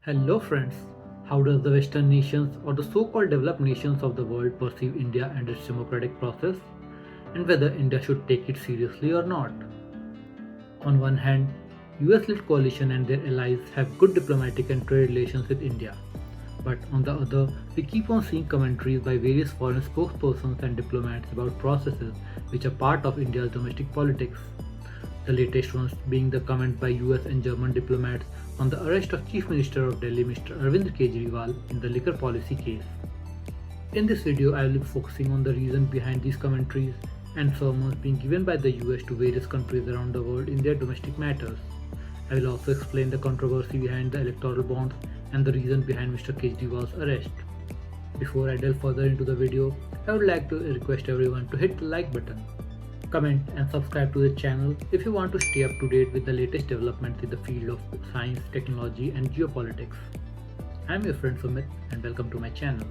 Hello, friends. How does the Western nations or the so called developed nations of the world perceive India and its democratic process, and whether India should take it seriously or not? On one hand, US led coalition and their allies have good diplomatic and trade relations with India. But on the other, we keep on seeing commentaries by various foreign spokespersons and diplomats about processes which are part of India's domestic politics. The latest ones being the comment by US and German diplomats on the arrest of Chief Minister of Delhi Mr. Arvind Kejriwal in the liquor policy case. In this video, I will be focusing on the reason behind these commentaries and sermons being given by the US to various countries around the world in their domestic matters. I will also explain the controversy behind the electoral bonds and the reason behind Mr. Kejriwal's arrest. Before I delve further into the video, I would like to request everyone to hit the like button, comment and subscribe to the channel if you want to stay up to date with the latest developments in the field of science, technology and geopolitics. I am your friend Sumit and welcome to my channel.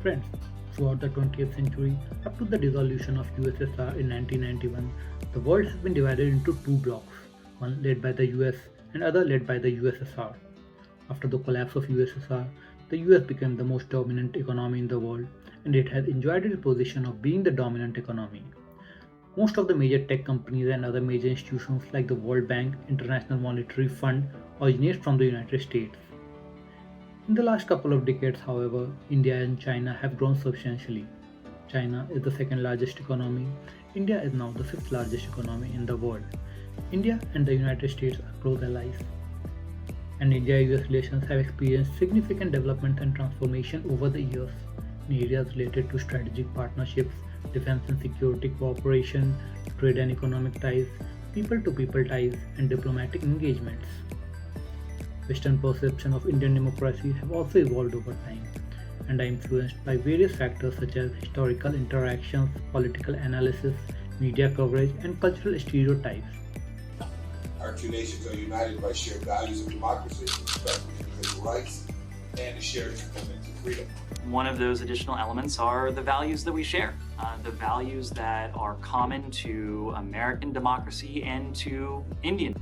Friends, throughout the 20th century, up to the dissolution of USSR in 1991, the world has been divided into two blocks, one led by the US and other led by the USSR. After the collapse of USSR, the US became the most dominant economy in the world, and it has enjoyed its position of being the dominant economy. Most of the major tech companies and other major institutions like the World Bank, International Monetary Fund originate from the United States. In the last couple of decades, however, India and China have grown substantially. China is the second largest economy. India is now the fifth largest economy in the world. India and the United States are close allies. And India-US relations have experienced significant development and transformation over the years in areas related to strategic partnerships, defense and security cooperation, trade and economic ties, people-to-people ties, and diplomatic engagements. Western perception of Indian democracy have also evolved over time and are influenced by various factors such as historical interactions, political analysis, media coverage, and cultural stereotypes. Our two nations are united by shared values of democracy, respect for individual rights, and a shared commitment to freedom. One of those additional elements are the values that we share, the values that are common to American democracy and to Indian.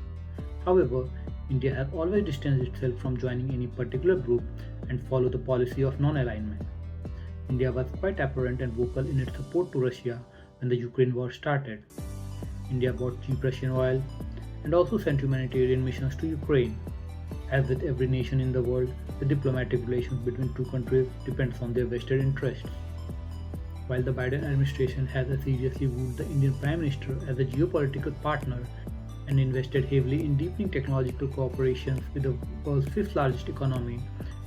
However, India has always distanced itself from joining any particular group and followed the policy of non-alignment. India was quite apparent and vocal in its support to Russia when the Ukraine war started. India bought cheap Russian oil and also sent humanitarian missions to Ukraine. As with every nation in the world, the diplomatic relations between two countries depends on their vested interests. While the Biden administration has seriously viewed the Indian Prime Minister as a geopolitical partner and invested heavily in deepening technological cooperation with the world's fifth largest economy,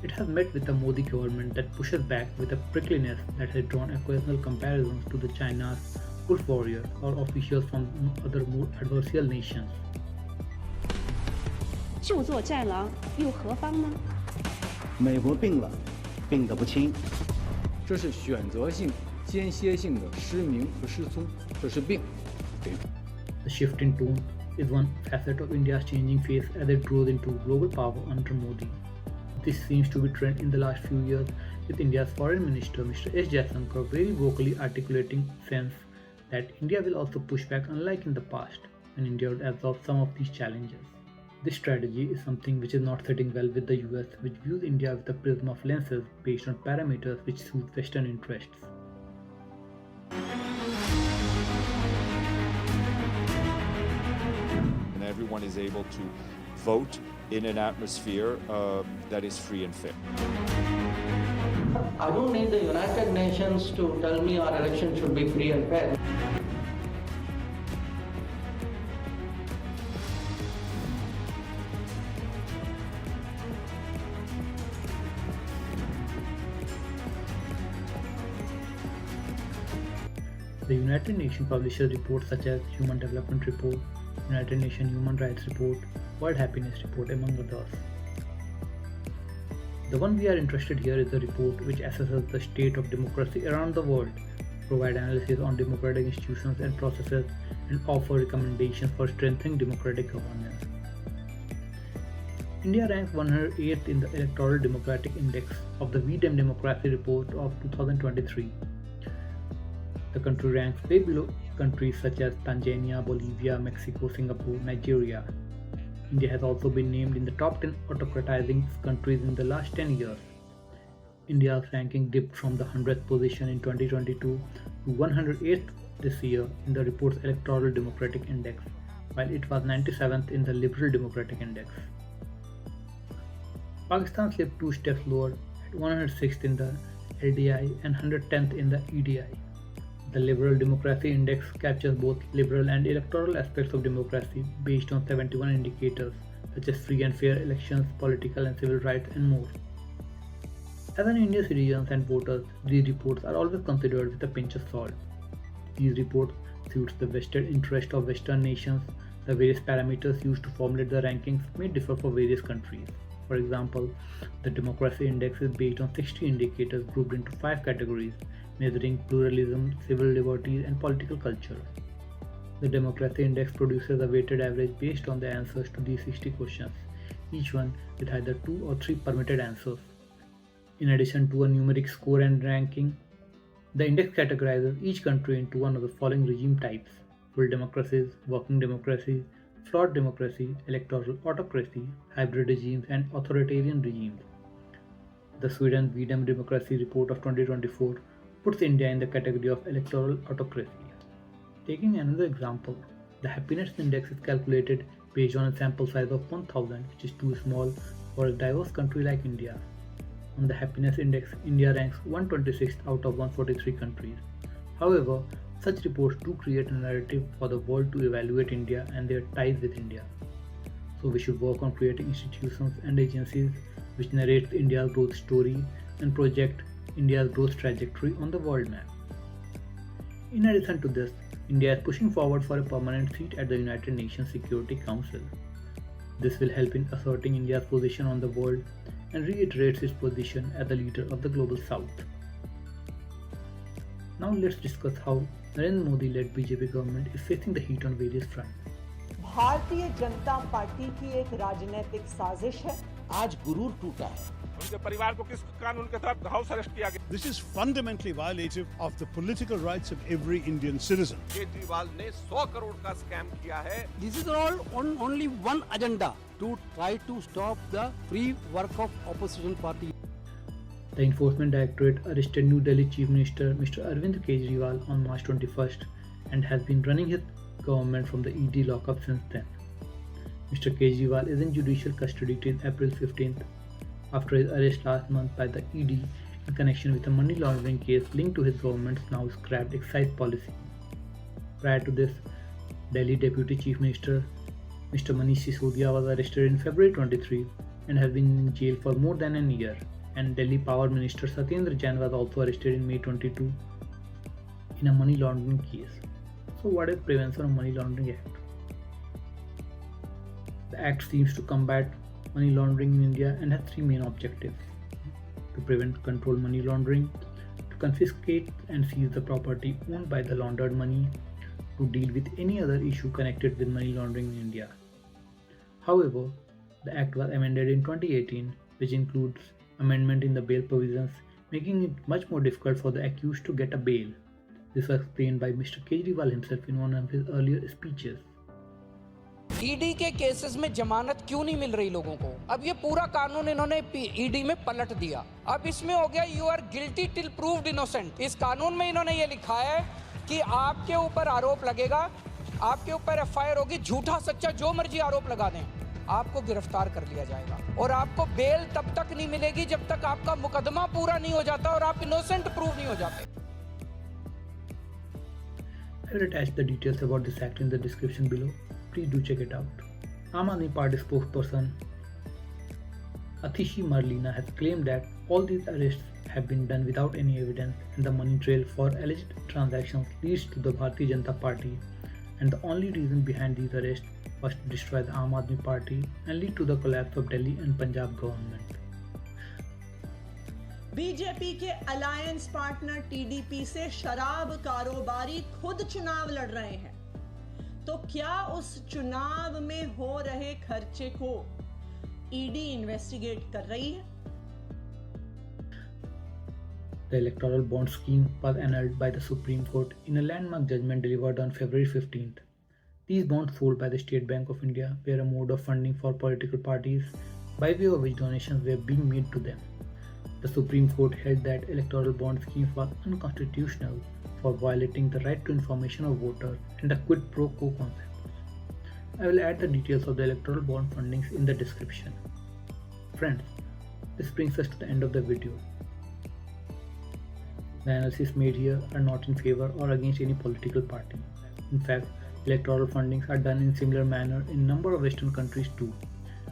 it has met with the Modi government that pushes back with a prickliness that has drawn occasional comparisons to the China's wolf warrior or officials from other more adversarial nations. 就做战狼又何妨呢？美国病了，病得不轻。这是选择性、间歇性的失明和失聪，这是病。The shift in tone is one facet of India's changing face as it grows into global power under Modi. This seems to be a trend in the last few years, with India's Foreign Minister Mr. S. Jaishankar very vocally articulating sense that India will also push back unlike in the past, when India would absorb some of these challenges. This strategy is something which is not sitting well with the US, which views India with a prism of lenses based on parameters which suit Western interests. And everyone is able to vote in an atmosphere that is free and fair. I don't need the United Nations to tell me our election should be free and fair. The United Nations publishes reports such as Human Development Report, United Nations Human Rights Report, World Happiness Report, among others. The one we are interested here is the report which assesses the state of democracy around the world, provide analysis on democratic institutions and processes, and offer recommendations for strengthening democratic governance. India ranks 108th in the Electoral Democratic Index of the V-Dem Democracy Report of 2023. The country ranks way below countries such as Tanzania, Bolivia, Mexico, Singapore, Nigeria. India has also been named in the top 10 autocratizing countries in the last 10 years. India's ranking dipped from the 100th position in 2022 to 108th this year in the report's Electoral Democratic Index, while it was 97th in the Liberal Democratic Index. Pakistan slipped 2 steps lower at 106th in the LDI and 110th in the EDI. The Liberal Democracy Index captures both liberal and electoral aspects of democracy based on 71 indicators such as free and fair elections, political and civil rights, and more. As an Indian citizens and voters, these reports are always considered with a pinch of salt. These reports suits the vested interest of Western nations. The various parameters used to formulate the rankings may differ for various countries. For example, the Democracy Index is based on 60 indicators grouped into 5 categories, measuring pluralism, civil liberties, and political culture. The Democracy Index produces a weighted average based on the answers to these 60 questions, each one with either 2 or 3 permitted answers. In addition to a numeric score and ranking, the index categorizes each country into one of the following regime types: full democracies, working democracies, flawed democracy, electoral autocracy, hybrid regimes, and authoritarian regimes. The Sweden V-Dem Democracy Report of 2024 puts India in the category of electoral autocracy. Taking another example, the happiness index is calculated based on a sample size of 1000, which is too small for a diverse country like India. On the happiness index, India ranks 126th out of 143 countries. However, such reports do create a narrative for the world to evaluate India and their ties with India. So we should work on creating institutions and agencies which narrate India's growth story and project India's growth trajectory on the world map. In addition to this, India is pushing forward for a permanent seat at the United Nations Security Council. This will help in asserting India's position on the world and reiterates its position as the leader of the Global South. Now let's discuss how Narendra Modi-led BJP government is facing the heat on various fronts. Bharatiya Janata party की एक राजनीतिक साजिश है। आज गुरूर टूटा है। उनके परिवार को किस कानून के तहत हाउस अरेस्ट किया गया? This is fundamentally violative of the political rights of every Indian citizen. Kejriwal ने 100 करोड़ का स्कैम किया है। This is all on only one agenda to try to stop the free work of opposition party. The Enforcement Directorate arrested New Delhi Chief Minister Mr. Arvind Kejriwal on March 21st and has been running his government from the ED lockup since then. Mr. Kejriwal is in judicial custody till April 15th after his arrest last month by the ED in connection with a money laundering case linked to his government's now scrapped excise policy. Prior to this, Delhi Deputy Chief Minister Mr. Manish Sisodia was arrested in February 23 and has been in jail for more than a year, and Delhi Power Minister Satyendra Jain was also arrested in May 22 in a money laundering case. So what is Prevention of Money Laundering Act? The Act seems to combat money laundering in India and has 3 main objectives: to prevent control money laundering, to confiscate and seize the property owned by the laundered money, to deal with any other issue connected with money laundering in India. However, the Act was amended in 2018, which includes amendment in the bail provisions, making it much more difficult for the accused to get a bail. This was explained by Mr. Kejriwal himself in one of his earlier speeches. ED के cases में जमानत क्यों नहीं मिल रही लोगों को? अब ये पूरा कानून इन्होंने ईडी में पलट दिया। अब इसमें हो गया you are guilty till proved innocent. इस कानून में इन्होंने ये लिखा है कि आपके ऊपर आरोप लगेगा, आपके ऊपर एफआईआर होगी, झूठा सच्चा जो मर्जी आरोप लगा दें, आपको गिरफ्तार कर लिया जाएगा और आपको बेल तब तक नहीं मिलेगी जब तक आपका मुकदमा पूरा नहीं हो जाता और आप इनोसेंट प्रूव नहीं हो जाते। I will attach the details about this act in the description below. Please do check it out. Aam Aadmi Party spokesperson Atishi Marlina has claimed that all these arrests have been done without any evidence and the money trail for alleged transactions leads to the Bharatiya Janata Party, and the only reason behind these arrests was to destroy the Aam Aadmi Party and lead to the collapse of Delhi and Punjab government. BJP के alliance partner TDP से शराब कारोबारी खुद चुनाव लड़ रहे हैं, तो क्या उस चुनाव में हो रहे खर्चे को ईडी इन्वेस्टिगेट कर रही है? The electoral bond scheme was annulled by the Supreme Court in a landmark judgment delivered on February 15th. These bonds sold by the State Bank of India were a mode of funding for political parties by way of which donations were being made to them. The Supreme Court held that electoral bond schemes were unconstitutional for violating the right to information of voters and the quid pro quo concepts. I will add the details of the electoral bond fundings in the description. Friends, this brings us to the end of the video. The analyses made here are not in favor or against any political party. In fact, electoral fundings are done in similar manner in a number of Western countries too.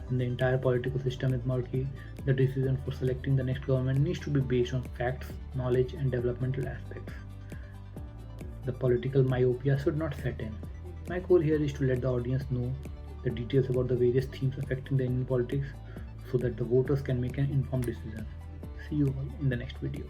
When the entire political system is murky, the decision for selecting the next government needs to be based on facts, knowledge, and developmental aspects. The political myopia should not set in. My goal here is to let the audience know the details about the various themes affecting the Indian politics so that the voters can make an informed decision. See you all in the next video.